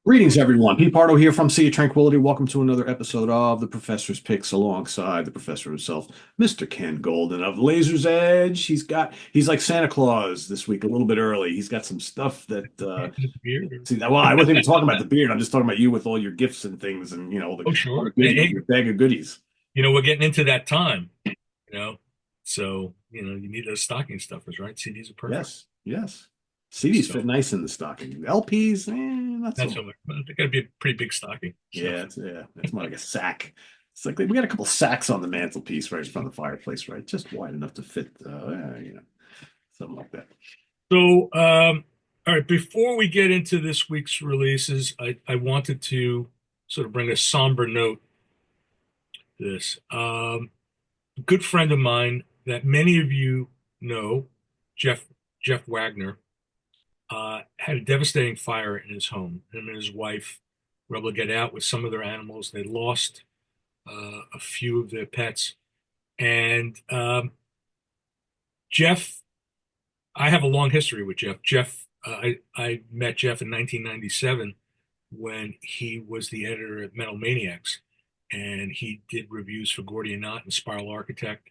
Greetings, everyone. Pete Pardo here from Sea of Tranquility. Welcome to another episode of The Professor's Picks alongside the professor himself, Mr. Ken Golden of Laser's Edge. He's like Santa Claus this week, a little bit early. He's got some stuff that, Beer. see, well, I wasn't even talking about the beard. I'm just talking about you with all your gifts and things and, Oh, all the sure. goodies, your bag of goodies. We're getting into that time, you know. So, you need those stocking stuffers, right? CDs are perfect. Yes, yes. CDs fit So nice in the stocking. LPs, not so that's much. so much. They're gonna be a pretty big stocking stuff. Yeah, it's more like a sack. It's like we got a couple sacks on the mantelpiece right in front of the fireplace, right? Just wide enough to fit, something like that. So, all right, before we get into this week's releases, I wanted to sort of bring a somber note to this. A good friend of mine that many of you know, Jeff Jeff Wagner, had a devastating fire in his home. Him and his wife were able to get out with some of their animals. They lost a few of their pets. And Jeff, I have a long history with Jeff. I met Jeff in 1997 when he was the editor at Metal Maniacs, and he did reviews for Gordian Knot and Spiral Architect,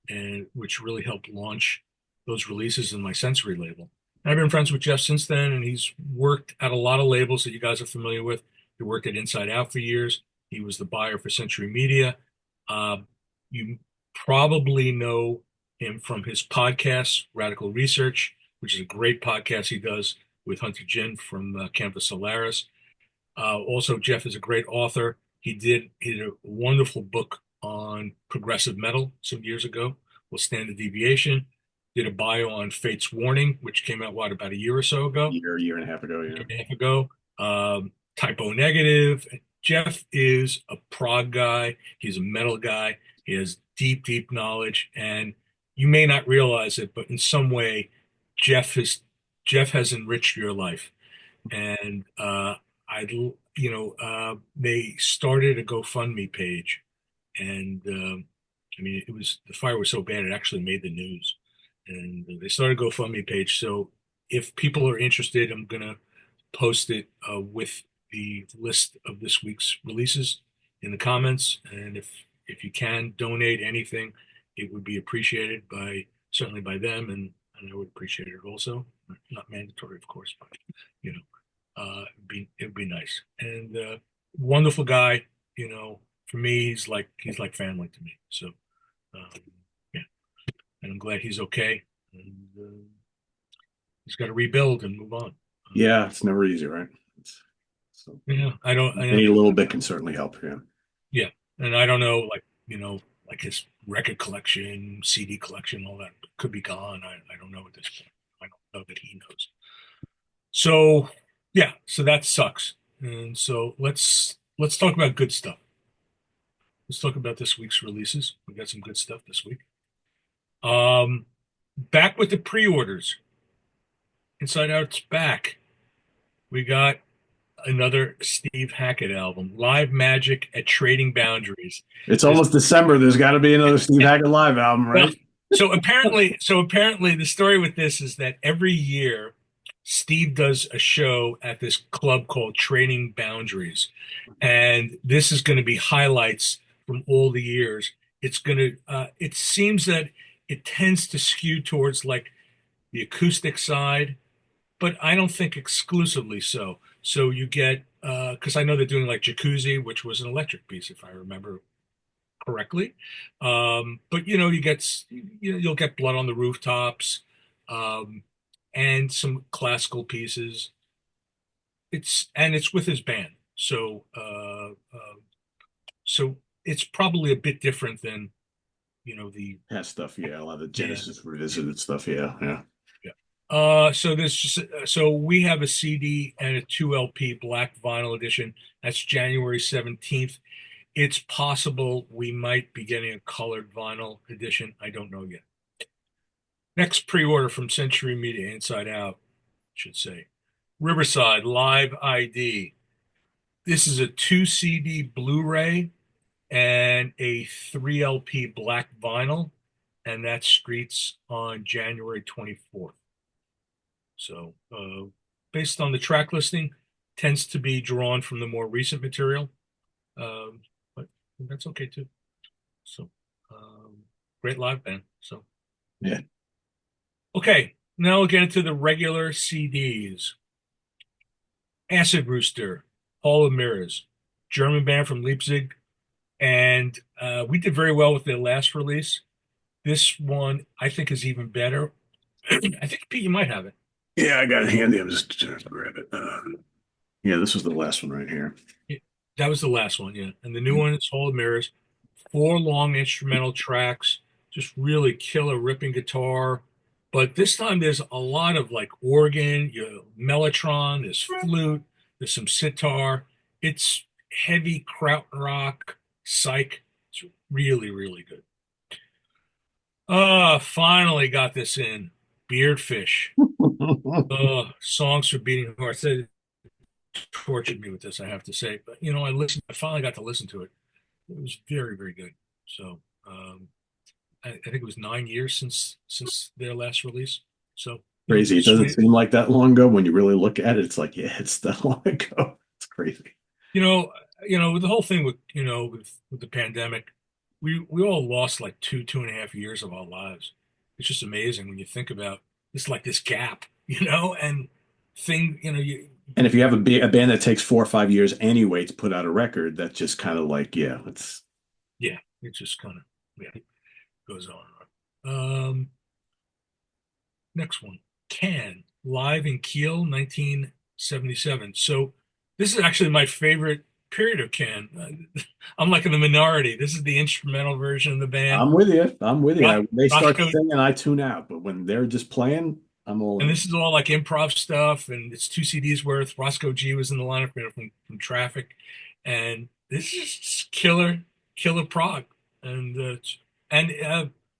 and which really helped launch those releases in my Sensory label. And I've been friends with Jeff since then, and he's worked at a lot of labels that you guys are familiar with. He worked at Inside Out for years. He was the buyer for Century Media. Uh, you probably know him from his podcast, Radical Research, which is a great podcast he does with Hunter Jin from Campus Solaris. Also, Jeff is a great author. He did a wonderful book on progressive metal some years ago, with Standard Deviation. Did a bio on Fate's Warning, which came out, what, about a year or so ago? Year and a half ago, Year yeah. and a half ago. Typo Negative. Jeff is a prog guy. He's a metal guy. He has deep, deep knowledge, and you may not realize it, but in some way, Jeff has Jeff has enriched your life. And they started a GoFundMe page, and I mean, it was the fire was so bad it actually made the news, and they started a GoFundMe page. So if people are interested, I'm gonna post it with the list of this week's releases in the comments, and if you can donate anything, it would be appreciated by certainly by them, and I would appreciate it also. Not mandatory, of course, but you know it'd be nice. And wonderful guy. For me, he's like family to me. So um, yeah, and I'm glad he's okay. And he's got to rebuild and move on. Yeah, it's never easy, right? So Yeah, I don't. any little bit can certainly help. Yeah. Yeah, and I don't know, like his record collection, CD collection, all that could be gone. I don't know at this point. I don't know that he knows. So yeah, so that sucks. And so let's talk about good stuff. Let's talk about this week's releases. We got some good stuff this week. Um, Back with the pre-orders. Inside Out's back. We got another Steve Hackett album, Live Magic at Trading Boundaries. It's This almost December. There's got to be another Steve Hackett live album, well, right? so apparently the story with this is that every year Steve does a show at this club called Trading Boundaries, and this is going to be highlights from all the years. It seems that it tends to skew towards like the acoustic side, but I don't think exclusively so. So you get because I know they're doing like Jacuzzi, which was an electric piece, if I remember correctly. But you'll get Blood on the Rooftops, um, and some classical pieces. It's with his band, so it's probably a bit different than the Has stuff, yeah. A lot of the yeah. Genesis revisited stuff, yeah, yeah. Yeah. So we have a CD and a 2 LP black vinyl edition. That's January 17th. It's possible we might be getting a colored vinyl edition. I don't know yet. Next pre-order from Century Media, Inside Out, should say. Riverside Live ID. This is a 2 CD Blu-ray and a 3 LP black vinyl, and that streets on January 24th. So, based on the track listing, tends to be drawn from the more recent material, but that's okay too. So, great live band. So, Yeah. okay, now we'll get into the regular CDs. Acid Rooster, Hall of Mirrors, German band from Leipzig, and we did very well with their last release. This one I think is even better. I think Pete, you might have it. Yeah, I got it handy. I'm just trying to grab it. Yeah, this was the last one right here. Yeah, that was the last one, yeah. And the new one is Hall of Mirrors. Four long instrumental tracks, just really killer ripping guitar. But this time there's a lot of like organ, mellotron, there's flute, there's some sitar. It's heavy krautrock, psych. It's really, really good. Finally got this in. Beardfish. Songs for Beating Hearts. They tortured me with this, I have to say. But I finally got to listen to it. It was very, very good. So I think it was 9 years since their last release. So Crazy. It doesn't sweet. seem like that long ago. When you really look at it, it's like, yeah, it's that long ago. It's crazy. You know, with the whole thing with the pandemic, we all lost like 2.5 years of our lives. It's just amazing when you think about it's like this gap, and thing, And if you have a band that takes 4 or 5 years anyway to put out a record, that's just kind of like, yeah, it's yeah, it just kind of yeah goes on. Next one, Can live in Kiel, 1977. So this is actually my favorite period of Can. I'm like in the minority. This is the instrumental version of the band. I'm with you. I'm with you. Ro- When they start Roscoe, singing, I tune out. But when they're just playing, I'm all and in. this is all like improv stuff, and it's two CDs worth. Roscoe G was in the lineup, from Traffic, and this is just killer prog, and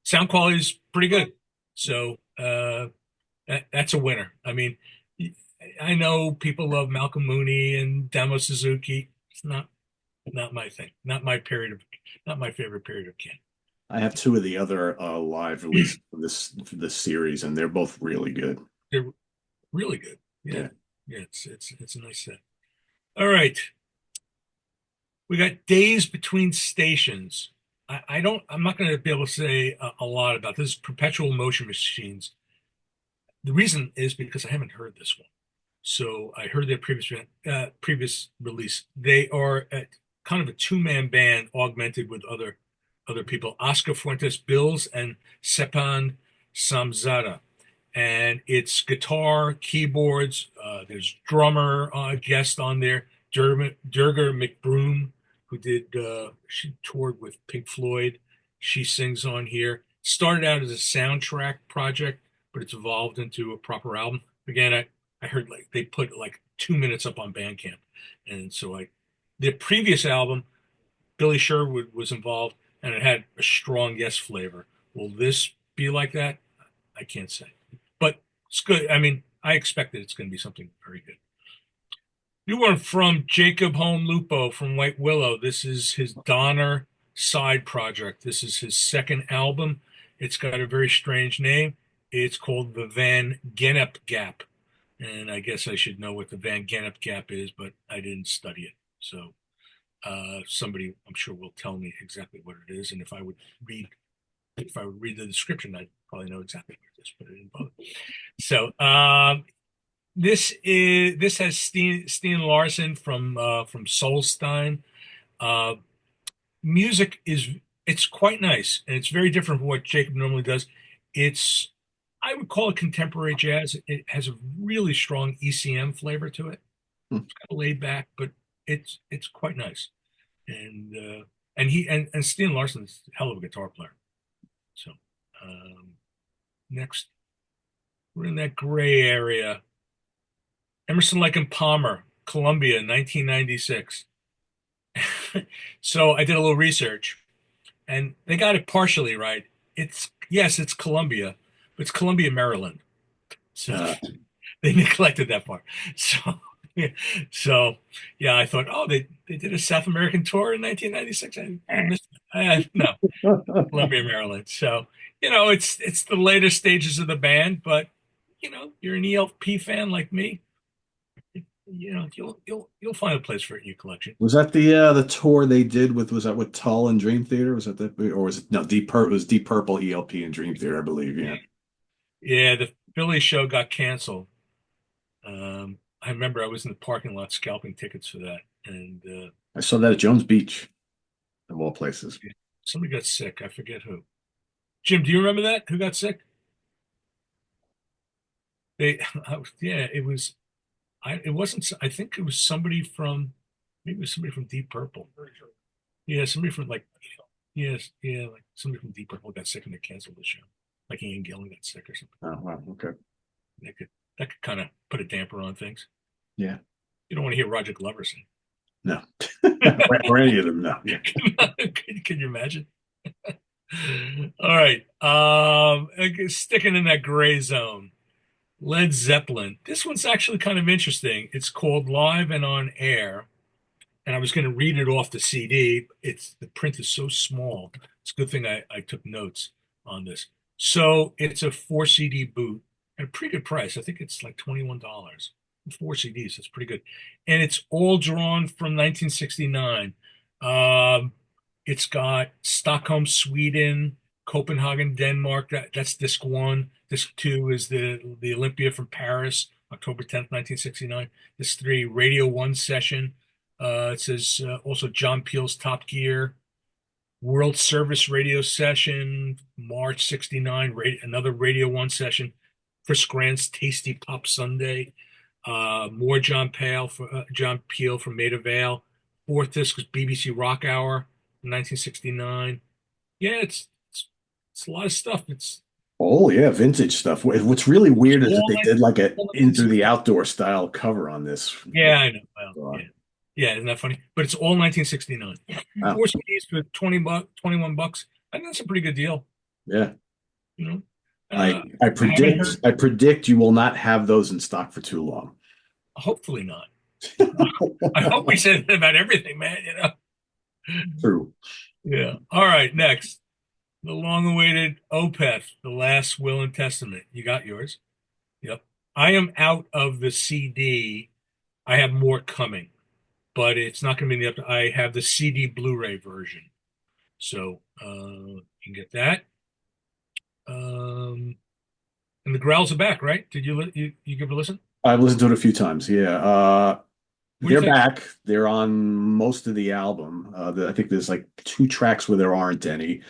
sound quality is pretty good. So that's a winner. I mean, I know people love Malcolm Mooney and Damo Suzuki. It's not my thing. Not my favorite period of Ken. I have two of the other live releases for this series, and they're both really good. They're really good. Yeah, Yeah. yeah. It's a nice set. All right, we got Days Between Stations. I'm not going to be able to say a lot about this. Perpetual Motion Machines. The reason is because I haven't heard this one. So I heard their previous release. They are kind of a two-man band augmented with other people. Oscar Fuentes Bills and Sepan Samzada. And it's guitar, keyboards. There's drummer guest on there, Durga McBroom, who she toured with Pink Floyd. She sings on here. Started out as a soundtrack project, but it's evolved into a proper album. Again, I heard like they put like 2 minutes up on Bandcamp, and so like their previous album, Billy Sherwood was involved, and it had a strong yes flavor. Will this be like that? I can't say, but it's good. I mean, I expected it's going to be something very good. New one from Jacob Home Lupo from White Willow. This is his Donner side project. This is his second album. It's got a very strange name. It's called the Van Gennep Gap. And I guess I should know what the Van Gennep Gap is, but I didn't study it. So somebody, I'm sure, will tell me exactly what it is. And if I would read the description, I'd probably know exactly what it is, but I didn't bother. So this has Steen Larsen from Solstein. Uh, Music it's quite nice, and it's very different from what Jacob normally does. It's I would call it contemporary jazz. It has a really strong ECM flavor to it. Hmm. It's kind of laid back, but it's quite nice. And Steen Larsen's a hell of a guitar player. So next we're in that gray area. Emerson, Lake and Palmer, Columbia, 1996. So I did a little research, and they got it partially right. It's Columbia, but it's Columbia, Maryland. So Uh, they neglected that part. So yeah, so yeah, I thought, oh, they did a South American tour in 1996. I missed it. No, Columbia, Maryland. So it's the later stages of the band, but you're an ELP fan like me. you'll find a place for it in your collection. Was that the tour they did with was that with Tull and Dream Theater? Was that or was it no Deep Purple? It was Deep Purple, ELP, and Dream Theater, I believe. Yeah, Yeah, the Philly show got canceled. I remember I was in the parking lot scalping tickets for that, and I saw that at Jones Beach, of all places. somebody got sick. I forget who. Jim, do you remember that? Who got sick? They, yeah, it was. It wasn't. I think it was somebody from. Maybe it was somebody from Deep Purple. Yeah, somebody from like. Yes, yeah, like somebody from Deep Purple got sick and they canceled the show. Like Ian Gillan got sick or something. Oh wow, okay, That could kind of put a damper on things. yeah, You don't want to hear Roger Glover sing. no, or any of them, no. Yeah. Can you imagine? All right. Sticking in that gray zone. Led Zeppelin. This one's actually kind of interesting. It's called Live and On Air, and I was going to read it off the CD. The print is so small. It's a good thing I took notes on this. So it's a four CD boot at a pretty good price. I think it's like $21. Four CDs. That's pretty good. And it's all drawn from 1969. Um, it's got Stockholm, Sweden, Copenhagen, Denmark. That's disc one. Disc two is the Olympia from Paris, October 10th, 1969. Disc three, Radio One session. It says also John Peel's Top Gear, World Service Radio Session, March 69, another Radio One session, Chris Grant's Tasty Pop Sunday, more John Peel from Maida Vale. Fourth disc was BBC Rock Hour, 1969. Yeah, it's a lot of stuff. Oh yeah, vintage stuff. What's really It's weird is that all they did like a all in through the outdoor style cover on this. Yeah, I know. Well, yeah. Yeah, isn't that funny? But it's all 1969. Wow. Four CDs for 21 bucks. I think that's a pretty good deal, Yeah. you know. I Uh, I I haven't predict heard. I predict you will not have those in stock for too long. Hopefully not. I hope we said that about everything, man. True. Yeah. All right. Next, the long-awaited Opeth, the Last Will and Testament. You got yours. Yep. I am out of the CD. I have more coming, but it's not going to be in the up. I have the CD Blu-ray version, so you can get that. Um, and the Growls are back, right? Did you give it a listen? I've listened to it a few times. Yeah. What do you They're think? back. They're on most of the album. I think there's like two tracks where there aren't any,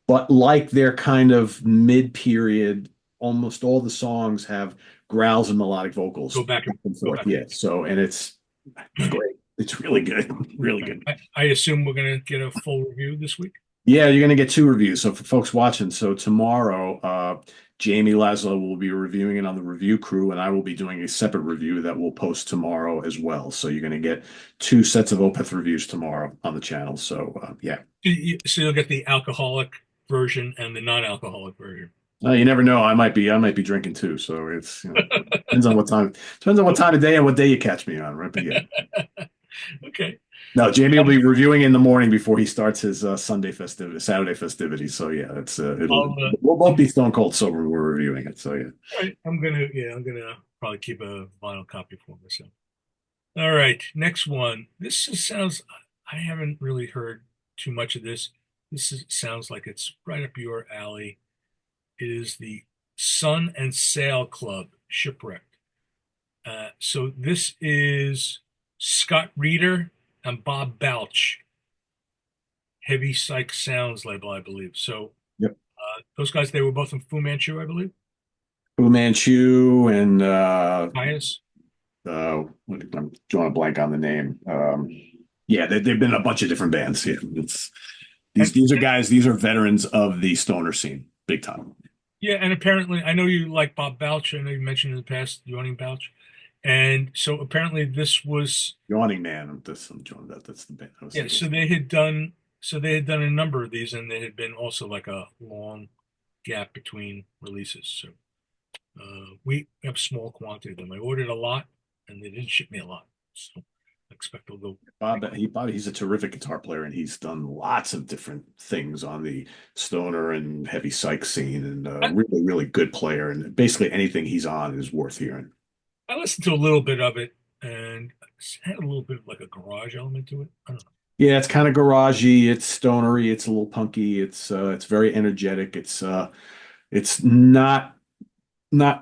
but like they're kind of mid-period. Almost all the songs have growls and melodic vocals Go back back and and go forth. back. Yeah. So, and it's great. It's really good. Really good. I assume we're going to get a full review this week. Yeah, you're going to get two reviews. So for folks watching, so tomorrow, Jamie Laszlo will be reviewing it on the review crew, and I will be doing a separate review that we'll post tomorrow as well. So you're going to get two sets of Opeth reviews tomorrow on the channel. So yeah, So you'll get the alcoholic version and the non-alcoholic version. you never know. I might be drinking too. So it's depends on what time of day and what day you catch me on, right? But yeah. Okay. No, Jamie will be reviewing in the morning before he starts his Saturday festivities. So yeah, we'll both be stone cold sober when we're reviewing it. So yeah. All right. I'm gonna probably keep a vinyl copy for myself. All right, next one. Sounds. I haven't really heard too much of this. Sounds like it's right up your alley. It is the Sun and Sail Club Shipwrecked. So this is Scott Reeder and Bob Balch, Heavy Psych Sounds label, I believe. So Yep. those guys, they were both in Fu Manchu, I believe. Fu Manchu and Pius. I'm drawing a blank on the name. Yeah, they've been in a bunch of different bands. Yeah, it's And these are guys. These are veterans of the stoner scene, big time. yeah, and apparently, I know you like Bob Balch. I know you mentioned in the past Yawning Balch. And so apparently this was Yawning Man. I'm drawing that. That's the band I was yeah, thinking. so they had done a number of these and there had been also like a long gap between releases. So we have a small quantity of them. I ordered a lot and they didn't ship me a lot. So I expect they'll go. He's a terrific guitar player, and he's done lots of different things on the stoner and heavy psych scene, and really, really good player. And basically anything he's on is worth hearing. I listened to a little bit of it. and it's had a little bit of like a garage element to it. I don't know. Yeah, it's kind of garagey, it's stonery, it's a little punky, it's very energetic. It's not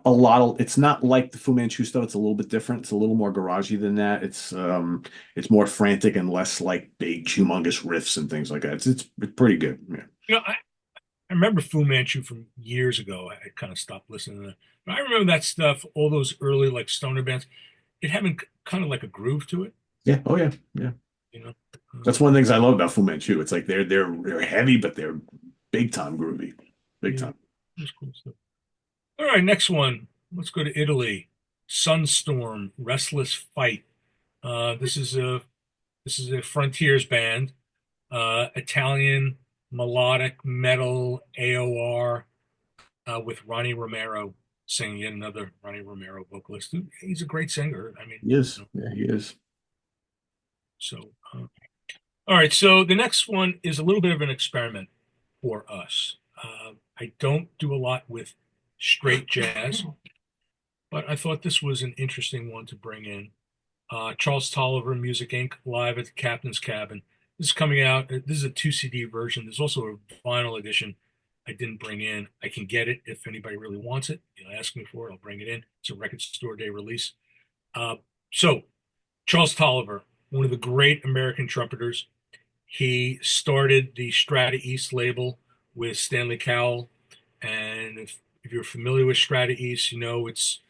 a lot of it's not like the Fu Manchu stuff. It's a little bit different. It's a little more garagey than that. It's more frantic and less like big humongous riffs and things like that. It's pretty good. Yeah. You know, I remember Fu Manchu from years ago. I kind of stopped listening to that. But I remember that stuff, all those early like stoner bands. It having kind of like a groove to it, Yeah. Oh yeah. Yeah. you know. That's one of the things I love about Fu Manchu. It's like they're heavy, but they're big time groovy. Big Yeah, time. that's cool stuff. All right, next one. Let's go to Italy. Sunstorm, Restless Fight. This is a Frontiers band, Italian melodic metal AOR with Ronnie Romero singing. Yet another Ronnie Romero vocalist. He's a great singer. I mean, He is. Yeah, he is. so. All right, so the next one is a little bit of an experiment for us. I don't do a lot with straight jazz, but I thought this was an interesting one to bring in. Charles Tolliver, Music Inc., live at the Captain's Cabin. This is coming out. This is a 2 CD version. There's also a vinyl edition I didn't bring in. I can get it if anybody really wants it. Ask me for it. I'll bring it in. It's a record store day release. Uh, so, Charles Tolliver, one of the great American trumpeters. He started the Strata East label with Stanley Cowell. And if you're familiar with Strata East, you know it's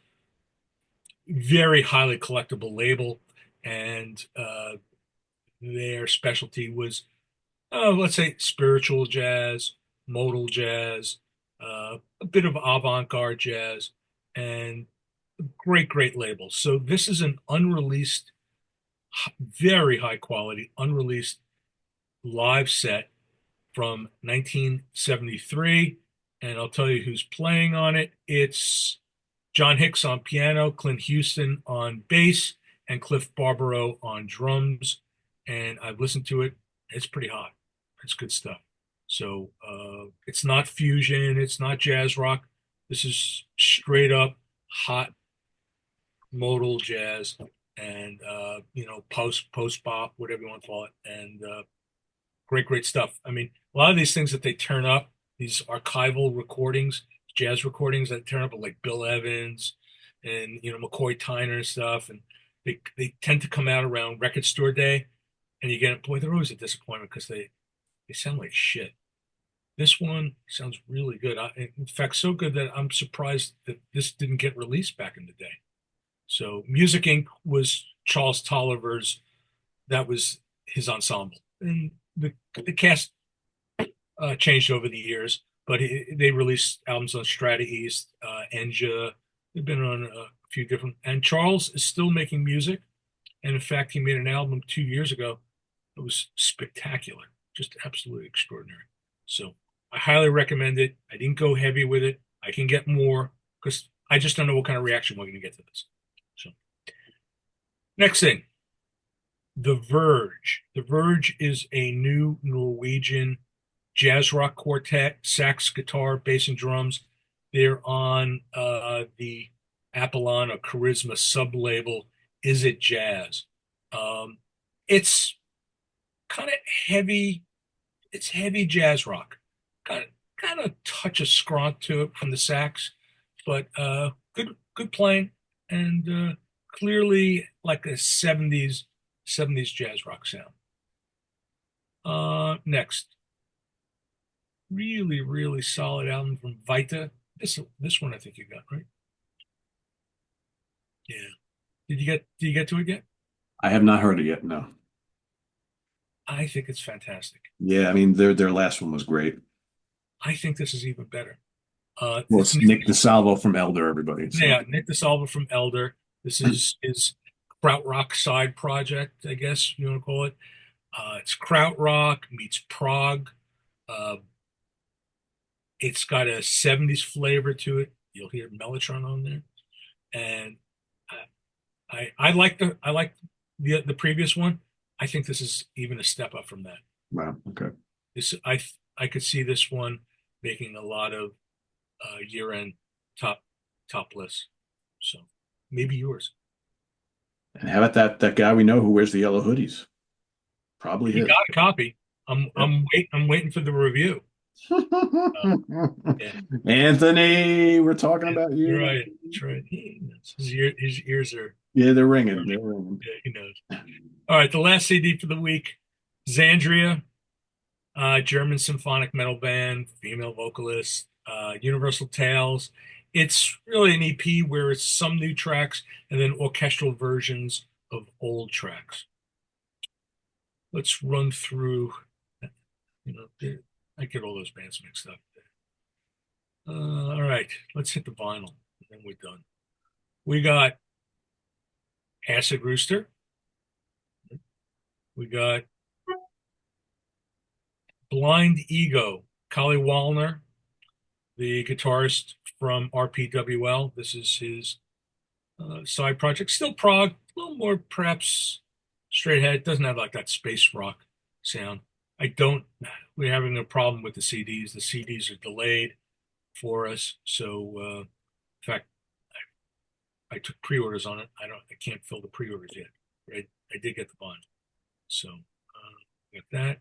very highly collectible label. And their specialty was, let's say, spiritual jazz, modal jazz, a bit of avant-garde jazz, and great, great label. So this is an unreleased, very high quality, unreleased live set from 1973. And I'll tell you who's playing on it. It's John Hicks on piano, Clint Houston on bass, and Cliff Barbaro on drums. And I've listened to it. It's pretty hot. It's good stuff. So it's not fusion. It's not jazz rock. This is straight up hot modal jazz and post bop, whatever you want to call it. And great, great stuff. I mean, a lot of these things that they turn up, these archival recordings, jazz recordings that turn up are like Bill Evans and McCoy Tyner and stuff, and they tend to come out around record store day, and you get boy, they're always a disappointment because they sound like shit. This one sounds really good. In fact, so good that I'm surprised that this didn't get released back in the day. So, Music Inc. was Charles Tolliver's. That was his ensemble, and the cast changed over the years, but they released albums on Strata East, Enja. They've been on a few different. And Charles is still making music, and in fact, he made an album 2 years ago. It was spectacular, just absolutely extraordinary. So I highly recommend it. I didn't go heavy with it. I can get more because I just don't know what kind of reaction we're going to get to this. So next thing, The Verge. The Verge is a new Norwegian jazz rock quartet, sax, guitar, bass, and drums. They're on the Apollon or Charisma sub label. Is It Jazz? It's kind of heavy. It's heavy jazz rock. Kind of touch a scront to it from the sax, but good playing and clearly like a 70s jazz rock sound. Next, really, really solid album from Vita. This one I think you got, right? Yeah. Did you get to it yet? I have not heard it yet. No. I think it's fantastic. Yeah, I mean their last one was great. I think this is even better. Well, It's it's Nick, Nick DeSalvo from Elder, everybody. So yeah, Nick DeSalvo from Elder. This is his krautrock side project, I guess you want to call it. It's krautrock meets prog. Uh, it's got a 70s flavor to it. You'll hear Mellotron on there, and I like the previous one. I think this is even a step up from that. wow, okay. This I could see this one making a lot of year-end top top lists. So maybe yours. And how about that guy we know who wears the yellow hoodies? Probably He his. got a copy. I'm waiting for the review. Uh, yeah, Anthony, we're talking about you're you. right. That's right. His ears are. Yeah, they're ringing. They're ringing. Yeah, he knows. All right, the last CD for the week, Xandria, German symphonic metal band, female vocalist, Universal Tales. It's really an EP where it's some new tracks and then orchestral versions of old tracks. Let's run through. I get all those bands mixed up. All right, let's hit the vinyl, and then we're done. We got Acid Rooster. We got Blind Ego, Kali Wallner, the guitarist from RPWL. This is his side project. Still prog, a little more perhaps straight ahead. Doesn't have like that space rock sound. I don't. We're having a problem with the CDs. The CDs are delayed for us. So, in fact, I took pre-orders on it. I can't fill the pre-orders yet. I did get the bond. So, got that.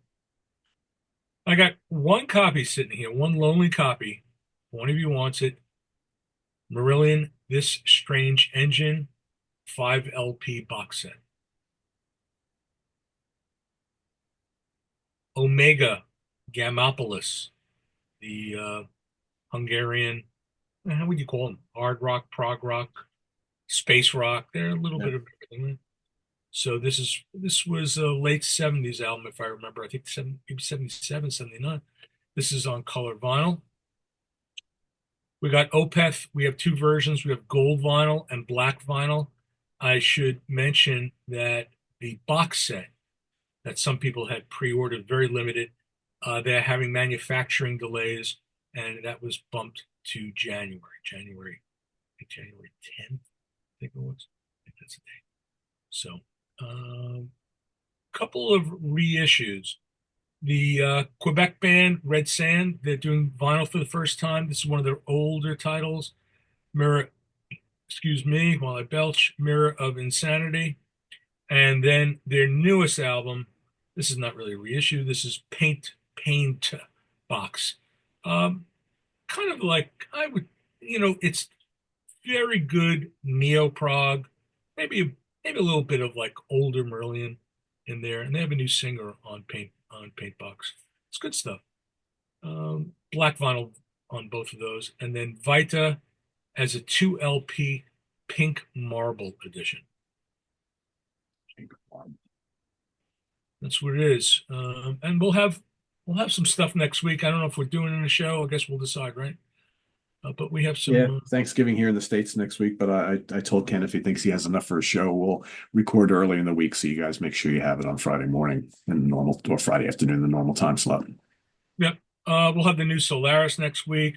I got one copy sitting here, one lonely copy. If one of you wants it. Marillion, This Strange Engine, 5 LP box set. Omega, Gamopolis, the Hungarian, how would you call them? Hard rock, prog rock, space rock. They're a little Yeah. bit of everything. So this was a late 70s album, if I remember. I think maybe 77, 79. This is on color vinyl. We got Opeth. We have two versions. We have gold vinyl and black vinyl. I should mention that the box set that some people had pre-ordered, very limited, they're having manufacturing delays, and that was bumped to January 10th, I think it was. I think that's the date. So, couple of reissues. The Quebec band Red Sand, they're doing vinyl for the first time. This is one of their older titles. Mirror, excuse me, while I belch, Mirror of Insanity. And then their newest album, this is not really a reissue, this is Paint Box. Um, Kind of like, it's very good neo prog, maybe a little bit of like older Marillion in there, and they have a new singer on Paint Box. It's good stuff. Black vinyl on both of those, and then Vita as a 2 LP Pink Marble edition. That's what it is. And we'll have some stuff next week. I don't know if we're doing it in a show. I guess we'll decide, right? But we have Yeah, some. Thanksgiving here in the States next week, but I told Ken if he thinks he has enough for a show, we'll record early in the week so you guys make sure you have it on Friday morning in the normal or Friday afternoon, the normal time slot. Yep. We'll have the new Solaris next week.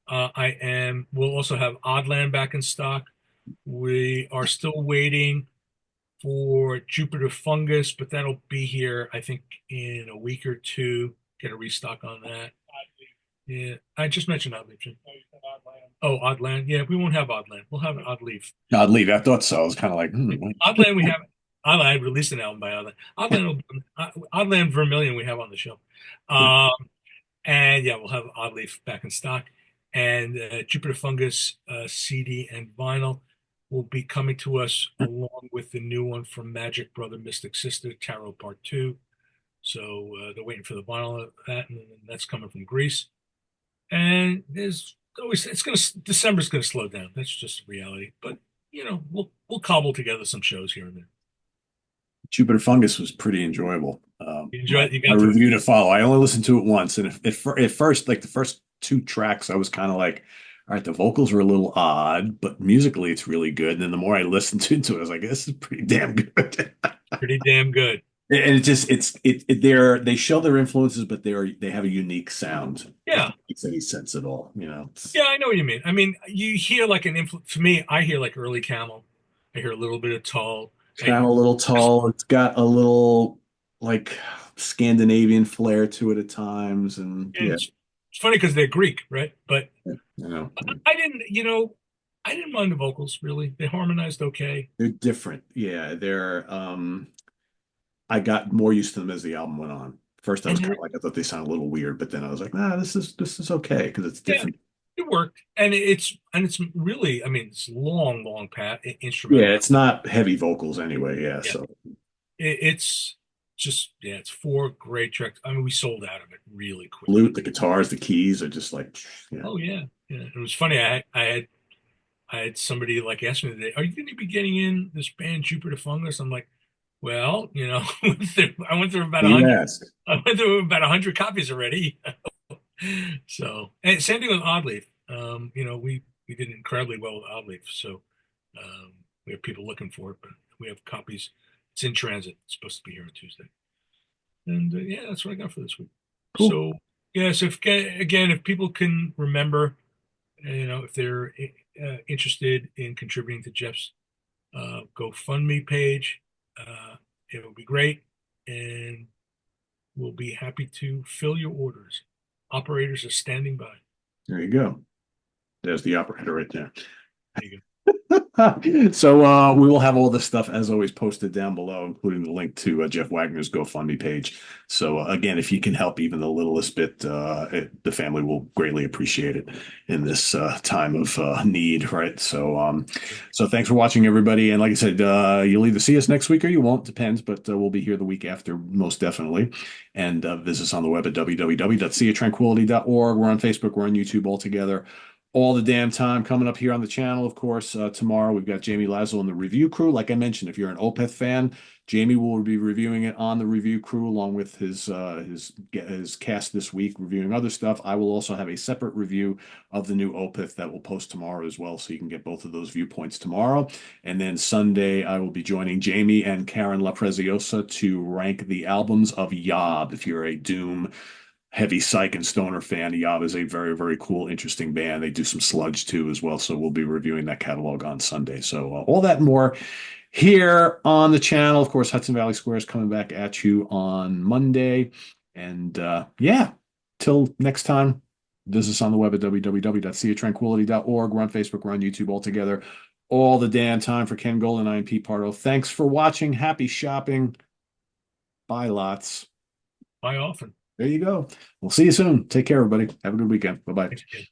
We'll also have Oddland back in stock. We are still waiting for Jupiter Fungus, but that'll be here, I think, in a week or two. Get a restock on that. Yeah, I just mentioned Odd Leaf. Oh, Oddland. Yeah, we won't have Oddland. We'll have Odd Leaf. I'd leave. I thought so. I was kind of like, Oddland, we have. Oddland released an album by Oddland. Oddland Vermilion we have on the show. Um, and yeah, we'll have Odd Leaf back in stock. And Jupiter Fungus CD and vinyl will be coming to us along with the new one from Magic Brother Mystic Sister, Tarot Part 2. So they're waiting for the vinyl of that, and that's coming from Greece. And there's always December's gonna slow down. That's just a reality. But we'll cobble together some shows here and there. Jupiter Fungus was pretty enjoyable. You enjoy it? You My got to it. review to follow. I only listened to it once, and at first, like the first two tracks, I was kind of like, all right, the vocals were a little odd, but musically it's really good. And then the more I listened to it, I was like, this is pretty damn good. Pretty damn good. And they show their influences, but they have a unique sound. If Yeah. that makes any sense at all, Yeah, I know what you mean. I mean, you hear like an influence. For me, I hear like early Camel. I hear a little bit of Tull. It's kind of a little tall. It's got a little like Scandinavian flair to it at times, and And it's funny because they're Greek, right? But yeah, you know. I didn't. I didn't mind the vocals really. They harmonized okay. They're different. Yeah, I got more used to them as the album went on. First, I was And kind then of like, I thought they sounded a little weird, but then I was like, nah, this is okay because it's yeah, different. it worked. And it's really, I mean, it's long, long Yeah, instrumental. it's not heavy vocals anyway. Yeah, Yeah. so It's just yeah, it's four great tracks. I mean, we sold out of it really quickly. flute, the guitars, the keys are just like, yeah. Oh yeah, yeah. It was funny. I had somebody like ask me today, "Are you going to be getting in this band Jupiter Fungus?" I'm like, "Well, I went through about a You hundred. ask. I went through about 100 copies already." So, and same thing with Oddleaf. We did incredibly well with Oddleaf. So, we have people looking for it, but we have copies. It's in transit. It's supposed to be here on Tuesday. And yeah, that's what I got for this week. Cool. So, yes, if again, if people can remember, if they're interested in contributing to Jeff's GoFundMe page, it would be great, and we'll be happy to fill your orders. Operators are standing by. There you go. There's the operator right there. There you go. So we will have all this stuff as always posted down below, including the link to Jeff Wagner's GoFundMe page. So again, if you can help even the littlest bit, the family will greatly appreciate it in this time of need, right? So thanks for watching, everybody. And like I said, you'll either see us next week or you won't, depends. But we'll be here the week after, most definitely. And visit us on the web at www.seatranquility.org. We're on Facebook, we're on YouTube all together all the damn time. Coming up here on the channel, of course, tomorrow we've got Jamie Lazo and the review crew. Like I mentioned, if you're an Opeth fan, Jamie will be reviewing it on the review crew along with his cast this week, reviewing other stuff. I will also have a separate review of the new Opeth that will post tomorrow as well, so you can get both of those viewpoints tomorrow. And then Sunday, I will be joining Jamie and Karen LaPreziosa to rank the albums of Yob. If you're a Doom heavy psych and stoner fan, Yob is a very, very cool, interesting band. They do some sludge too as well. So we'll be reviewing that catalog on Sunday. So all that and more here on the channel. Of course, Hudson Valley Square is coming back at you on Monday. And yeah, till next time, visit us on the web at www.seatranquility.org. We're on Facebook, we're on YouTube all together. All the damn time for Ken Golden. I am Pete Pardo. Thanks for watching. Happy shopping. Bye lots. Bye often. There you go. We'll see you soon. Take care, everybody. Have a good weekend. Bye bye. Thanks again.